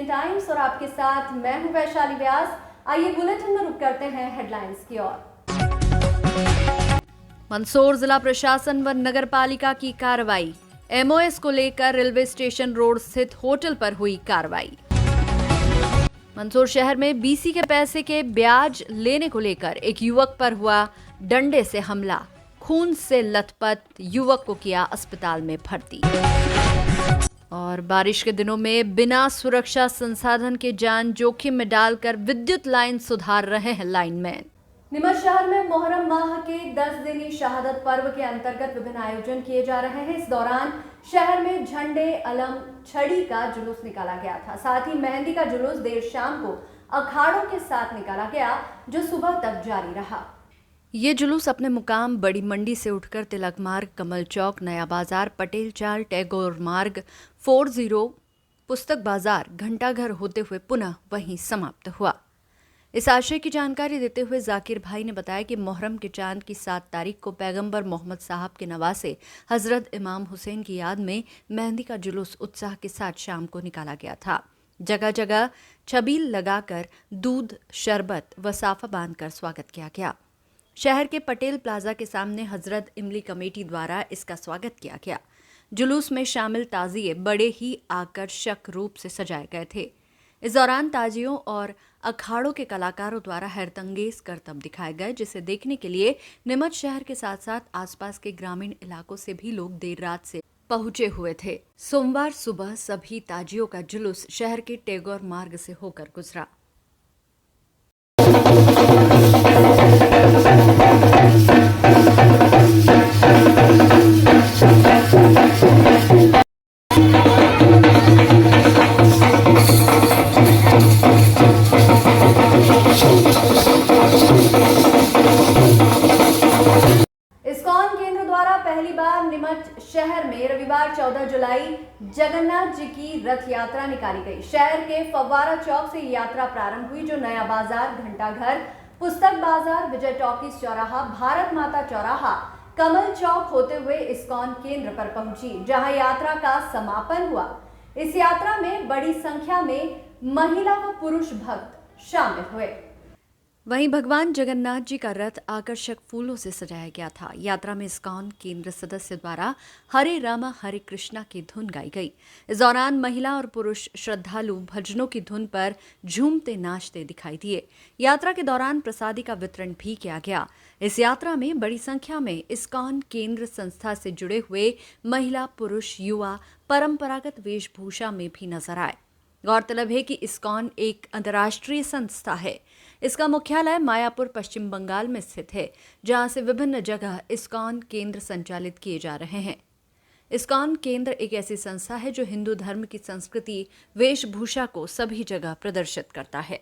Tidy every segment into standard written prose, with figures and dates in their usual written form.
Indian times और आपके साथ मैं हूं वैशाली व्यास। आइए बुलेटिन में रुक करते हैं हेडलाइंस की ओर। मंदसौर जिला प्रशासन व नगर पालिका की कार्रवाई। एमओएस को लेकर रेलवे स्टेशन रोड स्थित होटल पर हुई कार्रवाई। मंदसौर शहर में बीसी के पैसे के ब्याज लेने को लेकर एक युवक पर हुआ डंडे से हमला। खून से लथपथ युवक को किया अस्पताल में भर्ती। और बारिश के दिनों में बिना सुरक्षा संसाधन के जान जोखिम में डालकर विद्युत लाइन सुधार रहे हैं लाइनमैन। नीमच शहर में मोहर्रम माह के 10 दिनी शहादत पर्व के अंतर्गत विभिन्न आयोजन किए जा रहे हैं। इस दौरान शहर में झंडे, अलम, छड़ी का जुलूस निकाला गया था। साथ ही मेहंदी का जुलूस देर शाम को अखाड़ों के साथ निकाला गया, जो सुबह तक जारी रहा। ये जुलूस अपने मुकाम बड़ी मंडी से उठकर तिलक मार्ग, कमल चौक, नया बाजार, पटेल चाल, टैगोर मार्ग, 40, पुस्तक बाजार, घंटाघर होते हुए पुनः वहीं समाप्त हुआ। इस आशय की जानकारी देते हुए जाकिर भाई ने बताया कि मुहर्रम के चांद की 7 तारीख को पैगंबर मोहम्मद साहब के नवासे हजरत इमाम हुसैन की याद में मेहंदी का जुलूस उत्साह के साथ शाम को निकाला गया था। जगह जगह छबील लगाकर दूध, शरबत व साफा बांधकर स्वागत किया गया। शहर के पटेल प्लाजा के सामने हजरत इमली कमेटी द्वारा इसका स्वागत किया गया। जुलूस में शामिल ताजिए बड़े ही आकर्षक रूप से सजाए गए थे। इस दौरान ताजियों और अखाड़ों के कलाकारों द्वारा हैरतंगेज करतब दिखाए गए, जिसे देखने के लिए नीमच शहर के साथ साथ आसपास के ग्रामीण इलाकों से भी लोग देर रात से पहुंचे हुए थे। सोमवार सुबह सभी ताजियों का जुलूस शहर के टैगोर मार्ग से होकर गुजरा। इस्कॉन केंद्र द्वारा पहली बार नीमच शहर में रविवार 14 जुलाई जगन्नाथ जी की रथ यात्रा निकाली गई। शहर के फव्वारा चौक से यात्रा प्रारंभ हुई, जो नया बाजार, घंटाघर, पुस्तक बाजार, विजय टॉकीज चौराहा, भारत माता चौराहा, कमल चौक होते हुए इस्कॉन केंद्र पर पहुंची, जहां यात्रा का समापन हुआ। इस यात्रा में बड़ी संख्या में महिला व पुरुष भक्त शामिल हुए। वहीं भगवान जगन्नाथ जी का रथ आकर्षक फूलों से सजाया गया था। यात्रा में इस्कॉन केंद्र सदस्य द्वारा हरे रामा हरे कृष्णा की धुन गाई गई। इस दौरान महिला और पुरुष श्रद्धालु भजनों की धुन पर झूमते नाचते दिखाई दिए। यात्रा के दौरान प्रसादी का वितरण भी किया गया। इस यात्रा में बड़ी संख्या में इस्कॉन केंद्र संस्था से जुड़े हुए महिला, पुरुष, युवा परंपरागत वेशभूषा में भी नजर आए। गौरतलब है कि इस्कॉन एक अंतर्राष्ट्रीय संस्था है। इसका मुख्यालय मायापुर, पश्चिम बंगाल में स्थित है, जहां से विभिन्न जगह इस्कॉन केंद्र संचालित किए जा रहे हैं। इस्कॉन केंद्र एक ऐसी संस्था है जो हिंदू धर्म की संस्कृति, वेशभूषा को सभी जगह प्रदर्शित करता है।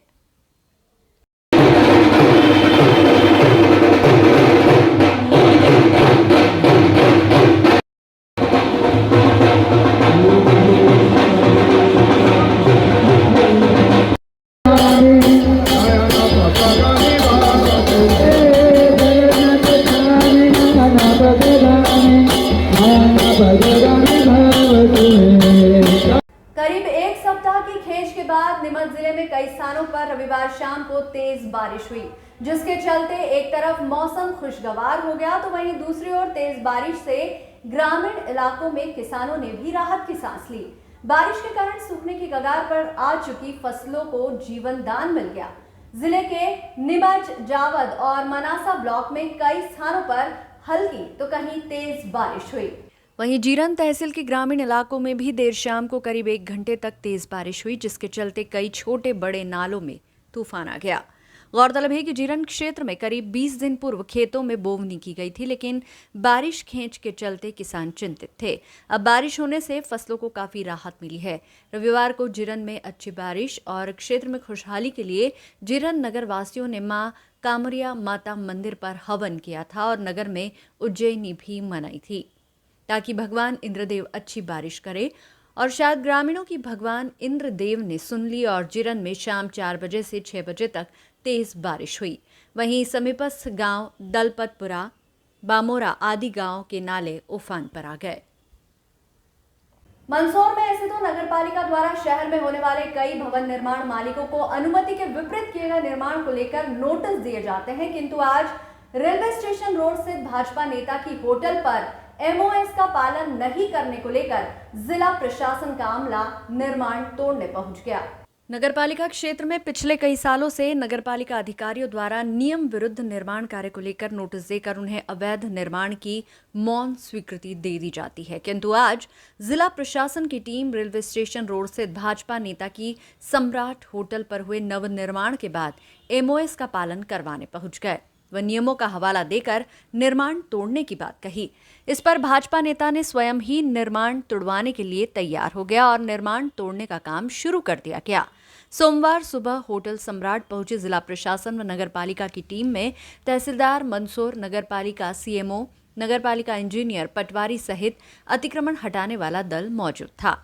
करीब एक सप्ताह की खेच के बाद नीमच जिले में कई स्थानों पर रविवार शाम को तेज बारिश हुई, जिसके चलते एक तरफ मौसम खुशगवार हो गया, तो वहीं दूसरी ओर तेज बारिश से ग्रामीण इलाकों में किसानों ने भी राहत की सांस ली। बारिश के कारण सूखने की कगार पर आ चुकी फसलों को जीवन दान मिल गया। जिले के नीमच, जावद और मनासा ब्लॉक में कई स्थानों पर हल्की तो कहीं तेज बारिश हुई। वहीं जीरन तहसील के ग्रामीण इलाकों में भी देर शाम को करीब 1 घंटे तक तेज बारिश हुई, जिसके चलते कई छोटे बड़े नालों में तूफान आ गया। गौरतलब है कि जीरन क्षेत्र में करीब 20 दिन पूर्व खेतों में बोवनी की गई थी, लेकिन बारिश खेंच के चलते किसान चिंतित थे। अब बारिश होने से फसलों को काफी राहत मिली है। रविवार को जीरन में अच्छी बारिश और क्षेत्र में खुशहाली के लिए जीरन नगर वासियों ने मां कामरिया माता मंदिर पर हवन किया था और नगर में उज्जैनी भी मनाई थी, ताकि भगवान इंद्रदेव अच्छी बारिश करे। और शायद ग्रामीणों की भगवान इंद्रदेव ने सुन ली और जीरन में शाम 4 बजे से 6 बजे तक तेज बारिश हुई। वहीं समीपस्थ गांव दलपतपुरा, बामोरा आदि गांव के नाले उफान पर आ गए। मंदसौर में ऐसे तो नगरपालिका द्वारा शहर में होने वाले कई भवन निर्माण मालिकों को अनुमति के विपरीत किए गए निर्माण को लेकर नोटिस दिए जाते हैं, किंतु आज रेलवे स्टेशन रोड स्थित भाजपा नेता की होटल पर एमओएस का पालन नहीं करने को लेकर जिला प्रशासन का अमला निर्माण तोड़ने पहुंच गया। नगरपालिका क्षेत्र में पिछले कई सालों से नगरपालिका अधिकारियों द्वारा नियम विरुद्ध निर्माण कार्य को लेकर नोटिस देकर उन्हें अवैध निर्माण की मौन स्वीकृति दे दी जाती है, किंतु आज जिला प्रशासन की टीम रेलवे स्टेशन रोड स्थित भाजपा नेता की सम्राट होटल पर हुए नवनिर्माण के बाद एमओएस का पालन करवाने पहुंच गए व नियमों का हवाला देकर निर्माण तोड़ने की बात कही। इस पर भाजपा नेता ने स्वयं ही निर्माण तोड़वाने के लिए तैयार हो गया और निर्माण तोड़ने का काम शुरू कर दिया गया। सोमवार सुबह होटल सम्राट पहुंची जिला प्रशासन व नगरपालिका की टीम में तहसीलदार मंदसौर, नगरपालिका सीएमओ, नगरपालिका इंजीनियर पटवारी सहित अतिक्रमण हटाने वाला दल मौजूद था।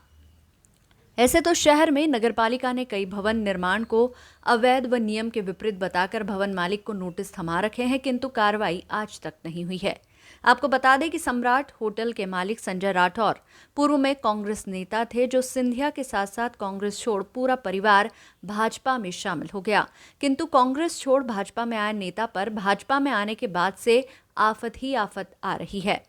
ऐसे तो शहर में नगरपालिका ने कई भवन निर्माण को अवैध व नियम के विपरीत बताकर भवन मालिक को नोटिस थमा रखे हैं, किंतु कार्रवाई आज तक नहीं हुई है। आपको बता दें कि सम्राट होटल के मालिक संजय राठौर पूर्व में कांग्रेस नेता थे, जो सिंधिया के साथ साथ कांग्रेस छोड़ पूरा परिवार भाजपा में शामिल हो गया, किंतु कांग्रेस छोड़ भाजपा में आए नेता पर भाजपा में आने के बाद से आफत ही आफत आ रही है।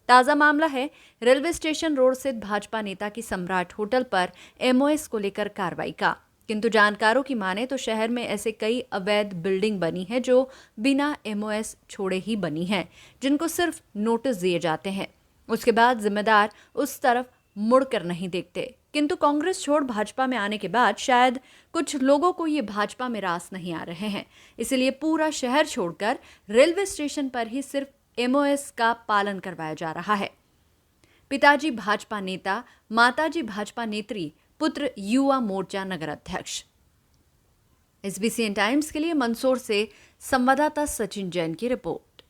ताजा मामला है रेलवे स्टेशन रोड स्थित भाजपा नेता की सम्राट होटल पर एमओएस को लेकर कार्रवाई का, किंतु जानकारों की माने तो शहर में ऐसे कई अवैध बिल्डिंग बनी है जो बिना एमओएस छोड़े ही बनी है, जिनको सिर्फ नोटिस दिए जाते हैं, उसके बाद जिम्मेदार उस तरफ मुड़कर नहीं देखते। किंतु कांग्रेस छोड़ भाजपा में आने के बाद शायद कुछ लोगों को ये भाजपा में रास नहीं आ रहे हैं, इसलिए पूरा शहर छोड़कर रेलवे स्टेशन पर ही सिर्फ एमओएस का पालन करवाया जा रहा है। पिताजी भाजपा नेता, माताजी भाजपा नेत्री, पुत्र युवा मोर्चा नगर अध्यक्ष। एसबीसीएन टाइम्स के लिए मंदसौर से संवाददाता सचिन जैन की रिपोर्ट।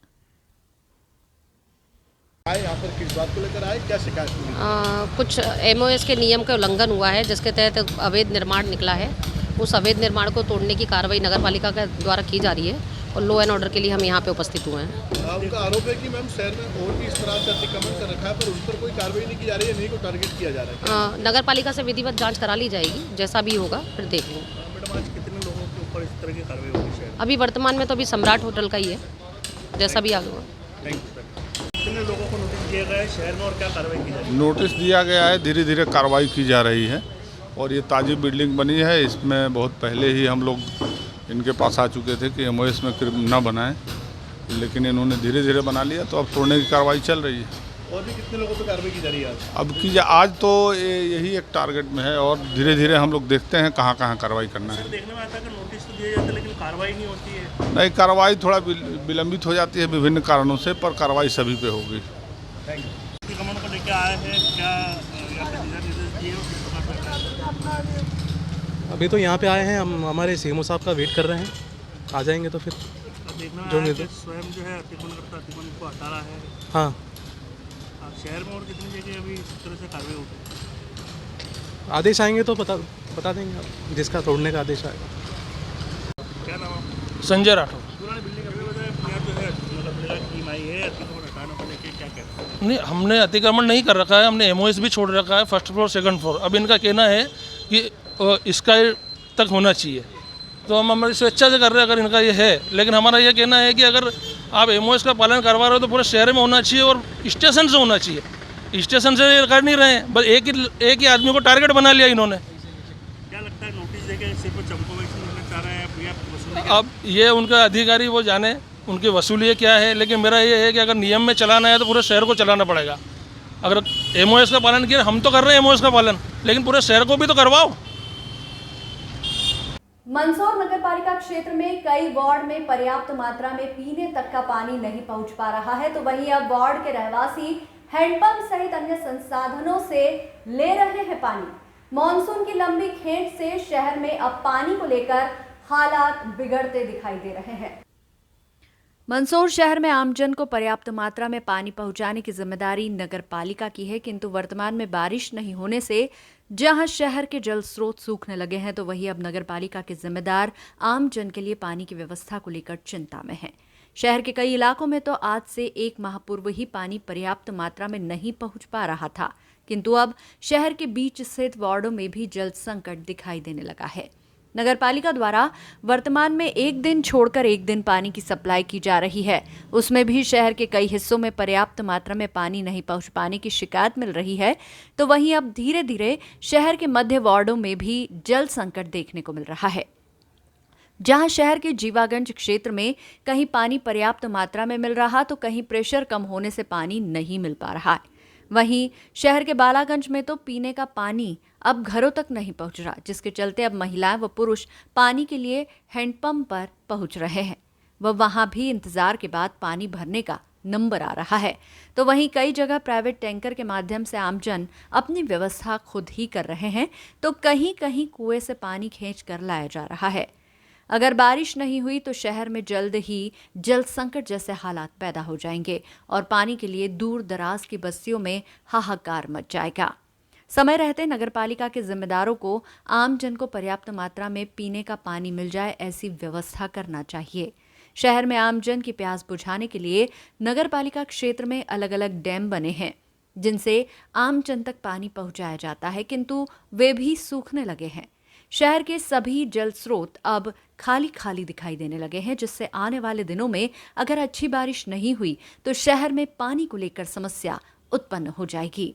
यहाँ पर किस बात को लेकर आए, क्या शिकायत हुई? कुछ एमओएस के नियम का उल्लंघन हुआ है, जिसके तहत अवैध निर्माण निकला है। उस अवैध निर्माण को तोड़ने की कार्रवाई नगरपालिका के द्वारा की जा रही है और लॉ एंड ऑर्डर के लिए हम यहाँ पे उपस्थित हुए हैं। उनका आरोप है कि मैम शहर में और भी इस तरह से अतिक्रमण कर रखा है, पर उस पर कोई कार्रवाई नहीं की जा रही है, नहीं को टारगेट किया जा रहा है। नगरपालिका से विधिवत जांच करा ली जाएगी, जैसा भी होगा फिर देख लेंगे। मैडम, आज कितने लोगों के ऊपर इस तरह की कार्रवाई होगी शहर? अभी वर्तमान में तो अभी सम्राट होटल का ही है, जैसा भी आगे होगा। Thank you sir. कितने लोगों को नोटिस दिया गया है शहर में और क्या कार्रवाई की जा रही है? नोटिस दिया गया है, धीरे धीरे कार्रवाई की जा रही है और ये ताज़ी बिल्डिंग बनी है। इसमें बहुत पहले ही हम लोग इनके पास आ चुके थे कि एमओएस में न बनाएं, लेकिन इन्होंने धीरे धीरे बना लिया, तो अब तोड़ने की कार्रवाई चल रही है। और भी कितने लोगों पर कार्रवाई की जा रही है आज? आज तो यही एक टारगेट में है और धीरे धीरे हम लोग देखते हैं कहाँ कहाँ कार्रवाई करना है। देखने में आता है कि नोटिस तो दिया जाता है लेकिन कार्रवाई नहीं होती है। नहीं, कार्रवाई थोड़ा विलंबित हो जाती है विभिन्न कारणों से, पर कार्रवाई सभी पे होगी। Thank you. अतिक्रमण को लेकर आए हैं, क्या निर्देश दिए? अभी तो यहाँ पे आए हैं, हम हमारे सीएमओ साहब का वेट कर रहे हैं, आ जाएंगे तो फिर जो स्वयं जो है अतिक्रमण करता अतिक्रमण को हटा रहा है। हाँ, शहर में और कितनी जगह अभी इस तरह से कार्रवाई होगी? आदेश आएंगे तो बता देंगे आप, जिसका तोड़ने का आदेश आएगा। क्या नाम है? संजय राठौर। पुरानी बिल्डिंग अभी बताया जो है नगरपालिका की माई है, अतिक्रमण हटाने को लेकर क्या कहते हैं? नहीं, हमने अतिक्रमण नहीं कर रखा है, हमने एमओएस भी छोड़ रखा है, फर्स्ट फ्लोर सेकंड फ्लोर। अब इनका कहना है कि स्काई तक होना चाहिए, तो हम हमारी स्वेच्छा से कर रहे हैं अगर इनका ये है। लेकिन हमारा ये कहना है कि अगर आप एमओएस का पालन करवा रहे हो तो पूरे शहर में होना चाहिए और स्टेशन से होना चाहिए। स्टेशन से कर नहीं रहे हैं, बस एक ही आदमी को टारगेट बना लिया इन्होंने। क्या लगता है नोटिस देके सिर्फ चमकोवेशन होना चाह रहे हैं या वसूली? अब ये उनका अधिकारी वो जाने उनकी वसूली क्या है, लेकिन मेरा ये है कि अगर नियम में चलाना है तो पूरे शहर को चलाना पड़ेगा। अगर एमओएस का पालन किया, हम तो कर रहे हैं एमओएस का पालन, लेकिन पूरे शहर को भी तो करवाओ। मंदसौर नगरपालिका क्षेत्र में कई वार्ड में पर्याप्त मात्रा में पीने तक का पानी नहीं पहुंच पा रहा है, तो वहीं अब वार्ड के रहवासी हैंडपंप सहित अन्य संसाधनों से ले रहे हैं पानी। मॉनसून की लंबी खेंच से शहर में अब पानी को लेकर हालात बिगड़ते दिखाई दे रहे हैं। मंदसौर शहर में आमजन को पर्याप्त मात्रा में पानी पहुंचाने की जिम्मेदारी नगर पालिका की है, किंतु वर्तमान में बारिश नहीं होने से जहां शहर के जल स्रोत सूखने लगे हैं, तो वहीं अब नगर पालिका के जिम्मेदार आमजन के लिए पानी की व्यवस्था को लेकर चिंता में हैं। शहर के कई इलाकों में तो आज से 1 माह पूर्व ही पानी पर्याप्त मात्रा में नहीं पहुंच पा रहा था, किंतु अब शहर के बीच स्थित वार्डों में भी जल संकट दिखाई देने लगा है। नगर पालिका द्वारा वर्तमान में एक दिन छोड़कर एक दिन पानी की सप्लाई की जा रही है। उसमें भी शहर के कई हिस्सों में पर्याप्त मात्रा में पानी नहीं पहुंच पाने की शिकायत मिल रही है, तो वहीं अब धीरे धीरे शहर के मध्य वार्डों में भी जल संकट देखने को मिल रहा है। जहां शहर के जीवागंज क्षेत्र में कहीं पानी पर्याप्त मात्रा में मिल रहा तो कहीं प्रेशर कम होने से पानी नहीं मिल पा रहा है। वहीं शहर के बालागंज में तो पीने का पानी अब घरों तक नहीं पहुंच रहा, जिसके चलते अब महिलाएं व पुरुष पानी के लिए हैंडपंप पर पहुंच रहे हैं। वहां भी इंतजार के बाद पानी भरने का नंबर आ रहा है, तो वहीं कई जगह प्राइवेट टैंकर के माध्यम से आमजन अपनी व्यवस्था खुद ही कर रहे हैं, तो कहीं कहीं कुएं से पानी खींच कर लाया जा रहा है। अगर बारिश नहीं हुई तो शहर में जल्द ही जल संकट जैसे हालात पैदा हो जाएंगे और पानी के लिए दूर दराज की बस्तियों में हाहाकार मच जाएगा। समय रहते नगरपालिका के जिम्मेदारों को आम जन को पर्याप्त मात्रा में पीने का पानी मिल जाए, ऐसी व्यवस्था करना चाहिए। शहर में आम जन की प्यास बुझाने के लिए नगरपालिका क्षेत्र में अलग अलग डैम बने हैं, जिनसे आम जन तक पानी पहुंचाया जाता है, किंतु वे भी सूखने लगे हैं। शहर के सभी जल स्रोत अब खाली खाली दिखाई देने लगे हैं, जिससे आने वाले दिनों में अगर अच्छी बारिश नहीं हुई तो शहर में पानी को लेकर समस्या उत्पन्न हो जाएगी।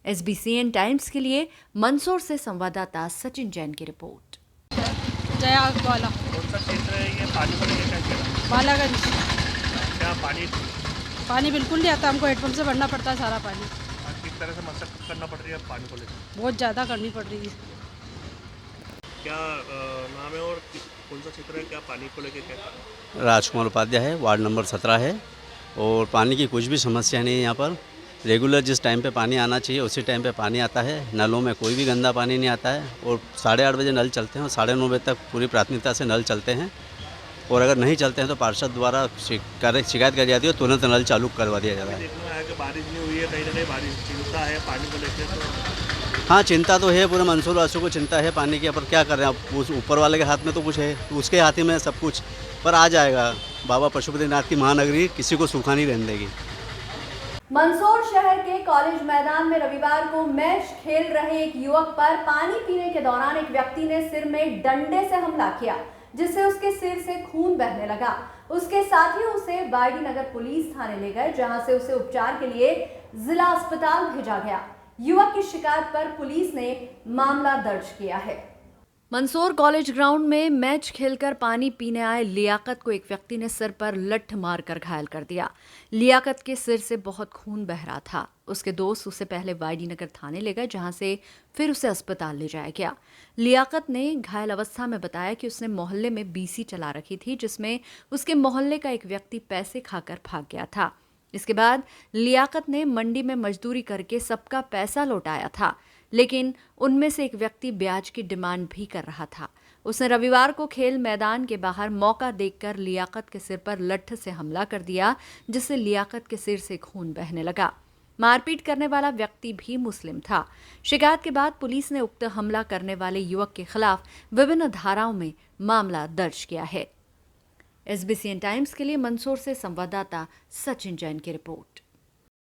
SBCN टाइम्स के लिए मंदसौर से संवाददाता सचिन जैन की रिपोर्ट। जया वाला कौन सा क्षेत्र है ये पानी को लेकर क्या बालागंज। क्या पानी बिल्कुल नहीं आता, हमको हेडपम्प से भरना पड़ता है सारा पानी। किस तरह से मशक्कत करना पड़ रही है पानी को लेकर? बहुत ज़्यादा करनी पड़ रही है। क्या नाम है और कौन सा क्षेत्र है, क्या पानी को लेकर क्या? राजकुमार उपाध्याय है, वार्ड नंबर 17 है और पानी की कुछ भी समस्या नहीं है। यहाँ पर रेगुलर जिस टाइम पे पानी आना चाहिए उसी टाइम पे पानी आता है। नलों में कोई भी गंदा पानी नहीं आता है और 8:30 बजे नल चलते हैं और 9:30 बजे तक पूरी प्राथमिकता से नल चलते हैं और अगर नहीं चलते हैं तो पार्षद द्वारा शिकायत कर जाती है, तुरंत नल चालू करवा दिया जाता है। देखने में आया कि बारिश नहीं हुई है, कहीं ना कहीं बारिश चिंता है पानी को लेकर। तो हाँ, चिंता तो है, पूरे मंदसौर वासियों को चिंता है पानी की, पर क्या कर रहे हैं अब, उस ऊपर वाले के हाथ में तो कुछ है, उसके हाथ ही में सब कुछ, पर आ जाएगा। बाबा पशुपतिनाथ की महानगरी किसी को सूखा नहीं रहने देगी। मंदसौर शहर के कॉलेज मैदान में रविवार को मैच खेल रहे एक युवक पर पानी पीने के दौरान एक व्यक्ति ने सिर में डंडे से हमला किया, जिससे उसके सिर से खून बहने लगा। उसके साथियों उसे वाईडी नगर पुलिस थाने ले गए, जहां से उसे उपचार के लिए जिला अस्पताल भेजा गया। युवक की शिकायत पर पुलिस ने मामला दर्ज किया है। मंदसौर कॉलेज ग्राउंड में मैच खेलकर पानी पीने आए लियाकत को एक व्यक्ति ने सिर पर लठ मारकर घायल कर दिया। लियाकत के सिर से बहुत खून बह रहा था। उसके दोस्त उसे पहले वाईडी नगर थाने ले गए, जहां से फिर उसे अस्पताल ले जाया गया। लियाकत ने घायल अवस्था में बताया कि उसने मोहल्ले में BC चला रखी थी, जिसमें उसके मोहल्ले का एक व्यक्ति पैसे खाकर भाग गया था। इसके बाद लियाकत ने मंडी में मजदूरी करके सबका पैसा लौटाया था, लेकिन उनमें से एक व्यक्ति ब्याज की डिमांड भी कर रहा था। उसने रविवार को खेल मैदान के बाहर मौका देखकर लियाकत के सिर पर लठ से हमला कर दिया, जिससे लियाकत के सिर से खून बहने लगा। मारपीट करने वाला व्यक्ति भी मुस्लिम था। शिकायत के बाद पुलिस ने उक्त हमला करने वाले युवक के खिलाफ विभिन्न धाराओं में मामला दर्ज किया है। SBCN टाइम्स के लिए मंदसौर से संवाददाता सचिन जैन की रिपोर्ट।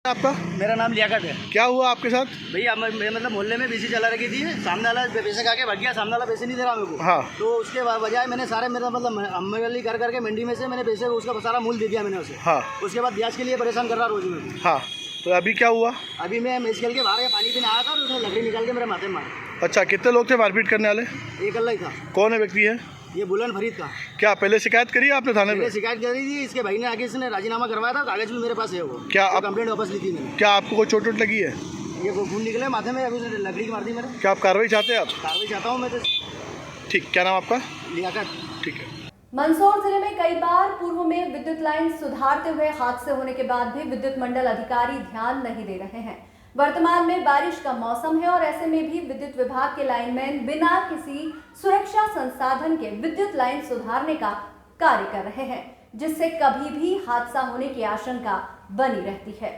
आपका? मेरा नाम लियाकत है। क्या हुआ आपके साथ? भैया मतलब मोहल्ले में BC चला रखी थी, सामने वाला पैसे खा के भाग गया, सामने वाला पैसे नहीं दे रहा मेरे को। हाँ। तो उसके बजाय मैंने सारे मेरा मतलब अम्मी कर करके मंडी में से मैंने पैसे उसका सारा मूल दे दिया मैंने उसे। हाँ। उसके बाद ब्याज के लिए परेशान कर रहा रोज में। हाँ, तो अभी क्या हुआ? अभी मैं मैच खेल के बाहर पानी पीने आया था और उसने लकड़ी निकाल के मेरे माथे में मारा। अच्छा, कितने लोग थे मारपीट करने वाले? एक अल्लाह ही था। कौन है व्यक्ति है? ये बुलंद फरीद का। क्या पहले शिकायत करी है आपने थाने मैंने में? शिकायत करी थी, इसके भाई ने आगे इसने राजीनामा करवाया था, कागज भी मेरे पास है। वो क्या तो आप कंप्लेंट वापस ली थी मैंने। क्या आपको कोई चोट लगी है? ये खून निकले माथे में, अभी उसने लकड़ी मार दी मेरे। क्या आप कार्रवाई चाहते हैं? आप कार्रवाई चाहता हूँ मैं तो। ठीक, क्या नाम आपका? लियाकत। ठीक है। मंदसौर जिले में कई बार पूर्व में विद्युत लाइन सुधारते हुए हादसे होने के बाद भी विद्युत मंडल अधिकारी ध्यान नहीं दे रहे हैं। वर्तमान में बारिश का मौसम है और ऐसे में भी विद्युत विभाग के लाइनमैन बिना किसी सुरक्षा संसाधन के विद्युत लाइन सुधारने का कार्य कर रहे हैं, जिससे कभी भी हादसा होने की आशंका बनी रहती है।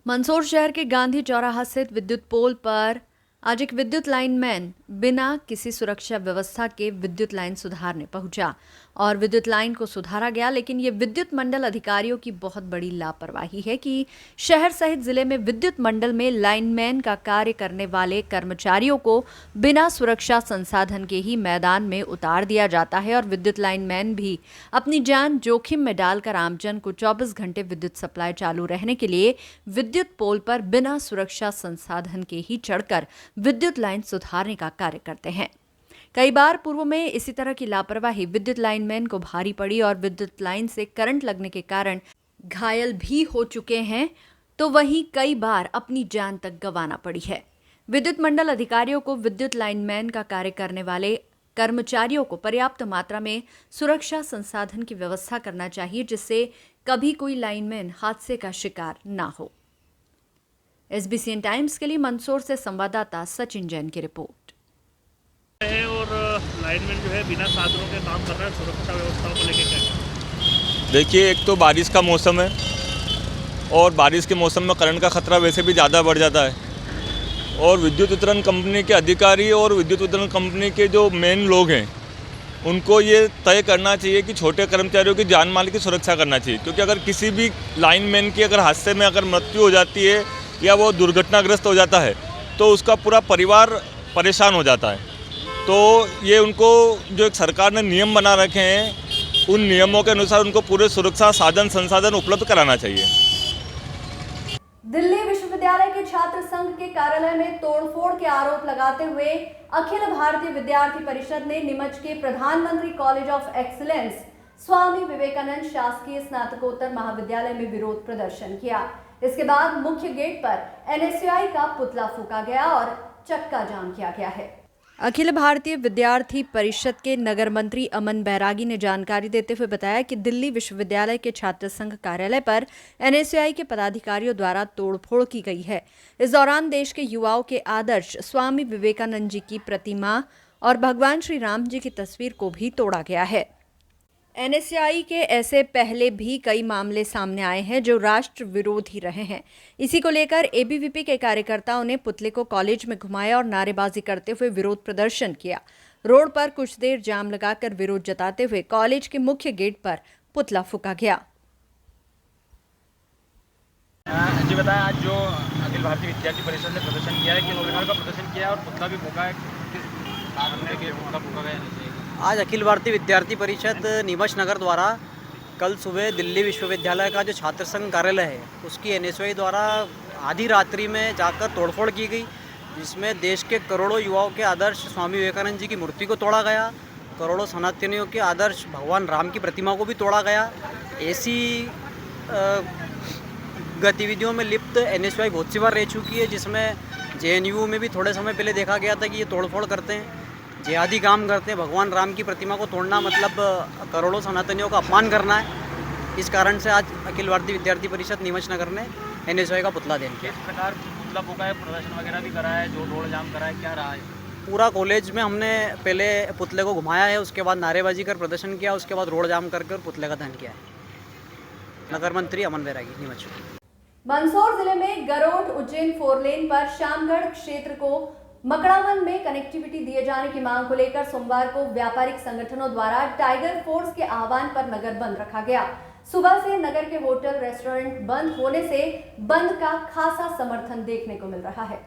मंदसौर शहर के गांधी चौराहा स्थित विद्युत पोल पर आज एक विद्युत लाइनमैन बिना किसी सुरक्षा व्यवस्था के विद्युत लाइन सुधारने पहुंचा। और विद्युत लाइन को सुधारा गया, लेकिन ये विद्युत मंडल अधिकारियों की बहुत बड़ी लापरवाही है कि शहर सहित जिले में विद्युत मंडल में लाइनमैन का कार्य करने वाले कर्मचारियों को बिना सुरक्षा संसाधन के ही मैदान में उतार दिया जाता है और विद्युत लाइनमैन भी अपनी जान जोखिम में डालकर आमजन को 24 घंटे विद्युत सप्लाई चालू रहने के लिए विद्युत पोल पर बिना सुरक्षा संसाधन के ही चढ़कर विद्युत लाइन सुधारने का कार्य करते हैं। कई बार पूर्व में इसी तरह की लापरवाही विद्युत लाइनमैन को भारी पड़ी और विद्युत लाइन से करंट लगने के कारण घायल भी हो चुके हैं, तो वहीं कई बार अपनी जान तक गंवाना पड़ी है। विद्युत मंडल अधिकारियों को विद्युत लाइनमैन का कार्य करने वाले कर्मचारियों को पर्याप्त मात्रा में सुरक्षा संसाधन की व्यवस्था करना चाहिए, जिससे कभी कोई लाइनमैन हादसे का शिकार ना हो। SBCN टाइम्स के लिए मंदसौर से संवाददाता सचिन जैन की रिपोर्ट है। और लाइनमैन जो है बिना साधनों के काम कर रहा है, सुरक्षा व्यवस्थाओं को लेकर क्या? देखिए, एक तो बारिश का मौसम है और बारिश के मौसम में करंट का खतरा वैसे भी ज़्यादा बढ़ जाता है और विद्युत वितरण कंपनी के अधिकारी और विद्युत वितरण कंपनी के जो मेन लोग हैं उनको ये तय करना चाहिए कि छोटे कर्मचारियों की जान माल की सुरक्षा करना चाहिए, क्योंकि अगर किसी भी लाइनमैन की अगर हादसे में अगर मृत्यु हो जाती है या वो दुर्घटनाग्रस्त हो जाता है तो उसका पूरा परिवार परेशान हो जाता है। तो ये उनको जो एक सरकार ने नियम बना रखे हैं उन नियमों के अनुसार उनको पूरे सुरक्षा साधन संसाधन उपलब्ध कराना चाहिए। दिल्ली विश्वविद्यालय के छात्र संघ के कार्यालय में तोड़फोड़ के आरोप लगाते हुए अखिल भारतीय विद्यार्थी परिषद ने नीमच के प्रधानमंत्री college of excellence Swami Vivekananda शासकीय स्नातकोत्तर महाविद्यालय में विरोध प्रदर्शन किया। इसके बाद मुख्य गेट पर NSUI का पुतला फूंका गया और चक्का जाम किया गया है। अखिल भारतीय विद्यार्थी परिषद के नगर मंत्री अमन बैरागी ने जानकारी देते हुए बताया कि दिल्ली विश्वविद्यालय के छात्र संघ कार्यालय पर NSUI के पदाधिकारियों द्वारा तोड़फोड़ की गई है। इस दौरान देश के युवाओं के आदर्श स्वामी विवेकानंद जी की प्रतिमा और भगवान श्री राम जी की तस्वीर को भी तोड़ा गया है। NSUI के ऐसे पहले भी कई मामले सामने आए हैं जो राष्ट्र विरोधी रहे हैं। इसी को लेकर ABVP के कार्यकर्ताओं ने पुतले को कॉलेज में घुमाया और नारेबाजी करते हुए विरोध प्रदर्शन किया। रोड पर कुछ देर जाम लगाकर विरोध जताते हुए कॉलेज के मुख्य गेट पर पुतला फूंका गया। जी बताएं, आज जो अखिल भारतीय विद्यार्थी परिषद ने प्रदर्शन किया है, किस प्रकार का प्रदर्शन किया है और पुतला भी फूंका है, किस कारण है पुतला फूंका गया? आज अखिल भारतीय विद्यार्थी परिषद नीमच नगर द्वारा कल सुबह दिल्ली विश्वविद्यालय का जो छात्र संघ कार्यालय है उसकी NSUI द्वारा आधी रात्रि में जाकर तोड़फोड़ की गई, जिसमें देश के करोड़ों युवाओं के आदर्श स्वामी विवेकानंद जी की मूर्ति को तोड़ा गया, करोड़ों सनातनियों के आदर्श भगवान राम की प्रतिमा को भी तोड़ा गया। ऐसी गतिविधियों में लिप्त NSUI बहुत सी बार रह चुकी है, जिसमें JNU में भी थोड़े समय पहले देखा गया था कि ये तोड़फोड़ करते हैं, जिहादी काम करते हैं। भगवान राम की प्रतिमा को तोड़ना मतलब करोड़ों सनातनियों का अपमान करना है। इस कारण से आज अखिल भारतीय विद्यार्थी परिषद नीमच नगर ने NSUI का पुतला देन किया। किस प्रकार पुतला फूंका है, प्रदर्शन वगैरह भी करा है, जो रोड जाम करा है, क्या रहा है? पूरा कॉलेज में हमने पहले पुतले को घुमाया है, उसके बाद नारेबाजी कर प्रदर्शन किया, उसके बाद रोड जाम कर पुतले का दहन किया है। नगर मंत्री अमन बैरागी, नीमच। मंदसौर जिले में गरोठ उज्जैन 4 लेन पर श्यामगढ़ क्षेत्र को मकड़ावन में कनेक्टिविटी दिए जाने की मांग को लेकर सोमवार को व्यापारिक संगठनों द्वारा टाइगर फोर्स के आह्वान पर नगर बंद रखा गया। सुबह से नगर के होटल रेस्टोरेंट बंद होने से बंद का खासा समर्थन देखने को मिल रहा है।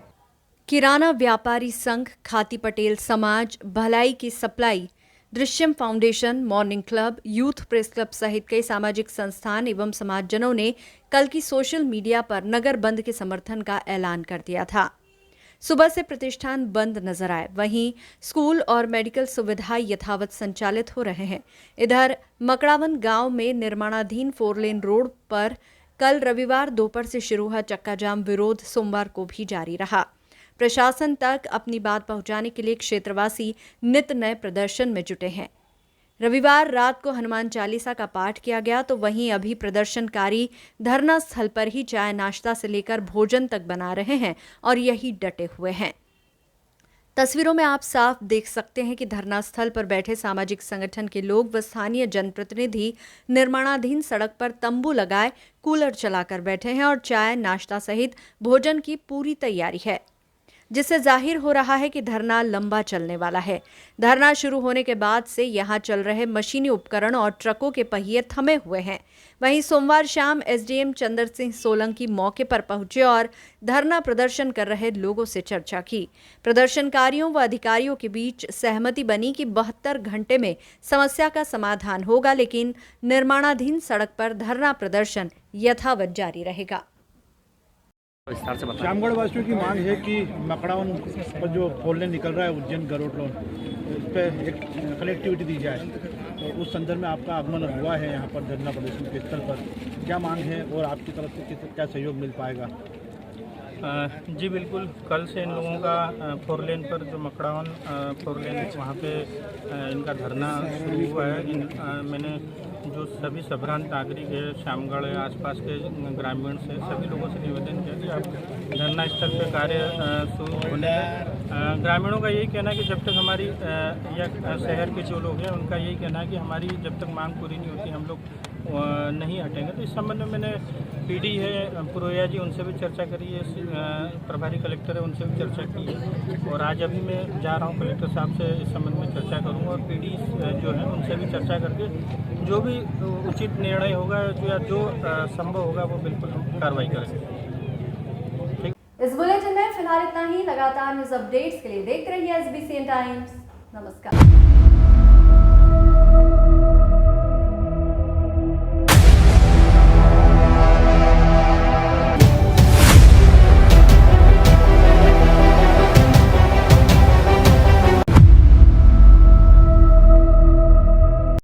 किराना व्यापारी संघ, खाती पटेल समाज, भलाई की supply, Drishyam foundation, morning club, youth press club सहित कई सामाजिक संस्थान एवं समाजजनों ने कल की सोशल मीडिया पर नगर बंद के समर्थन का ऐलान कर दिया था। सुबह से प्रतिष्ठान बंद नजर आए, वहीं स्कूल और मेडिकल सुविधाएं यथावत संचालित हो रहे हैं। इधर मकड़ावन गांव में निर्माणाधीन 4 लेन रोड पर कल रविवार दोपहर से शुरू हुआ चक्का जाम विरोध सोमवार को भी जारी रहा। प्रशासन तक अपनी बात पहुंचाने के लिए क्षेत्रवासी नित नए प्रदर्शन में जुटे हैं। रविवार रात को हनुमान चालीसा का पाठ किया गया, तो वहीं अभी प्रदर्शनकारी धरना स्थल पर ही चाय नाश्ता से लेकर भोजन तक बना रहे हैं और यही डटे हुए हैं। तस्वीरों में आप साफ देख सकते हैं कि धरना स्थल पर बैठे सामाजिक संगठन के लोग व स्थानीय जनप्रतिनिधि निर्माणाधीन सड़क पर तंबू लगाए कूलर चलाकर बैठे हैं और चाय नाश्ता सहित भोजन की पूरी तैयारी है। जिससे जाहिर हो रहा है कि धरना लंबा चलने वाला है। धरना शुरू होने के बाद से यहां चल रहे मशीनी उपकरण और ट्रकों के पहिए थमे हुए हैं। वहीं सोमवार शाम एसडीएम चंद्र सिंह सोलंकी मौके पर पहुंचे और धरना प्रदर्शन कर रहे लोगों से चर्चा की। प्रदर्शनकारियों व अधिकारियों के बीच सहमति बनी कि 72 घंटे में समस्या का समाधान होगा, लेकिन निर्माणाधीन सड़क पर धरना प्रदर्शन यथावत जारी रहेगा। श्यामगढ़ वासियों की मांग है कि मकड़ावन पर जो फोर लेन निकल रहा है उज्जैन गरुड़ रोड, उस पर एक कनेक्टिविटी दी जाए। तो उस संदर्भ में आपका आगमन हुआ है यहाँ पर धरना प्रदर्शन के स्थल पर, क्या मांग है और आपकी तरफ से क्या सहयोग मिल पाएगा? जी बिल्कुल, कल से इन लोगों का फोर लेन पर जो मकड़ावन फोर लेन वहाँ पे इनका धरना शुरू हुआ है। मैंने जो सभी सभ्रांत नागरिक है, श्यामगढ़ है, आसपास के ग्रामीण से सभी लोगों से निवेदन किया कि आप धरना स्थल पर कार्य शुरू होने हैं। ग्रामीणों का यही कहना है कि जब तक हमारी या शहर के जो लोग हैं उनका यही कहना है कि हमारी जब तक मांग पूरी नहीं होती हम लोग नहीं हटेंगे। तो इस संबंध में मैंने पीडी है पुरोहिया जी, उनसे भी चर्चा करी है, प्रभारी कलेक्टर है उनसे भी चर्चा की है, और आज अभी मैं जा रहा हूँ कलेक्टर साहब से इस संबंध में चर्चा करूँगा और पीडी जो है उनसे भी चर्चा करके जो भी उचित निर्णय होगा या जो संभव होगा वो बिल्कुल हम कार्रवाई करेंगे। इस बुलेटिन में फिलहाल इतना ही। लगातार न्यूज अपडेट्स के लिए देखते रहिए SBCN टाइम्स। नमस्कार।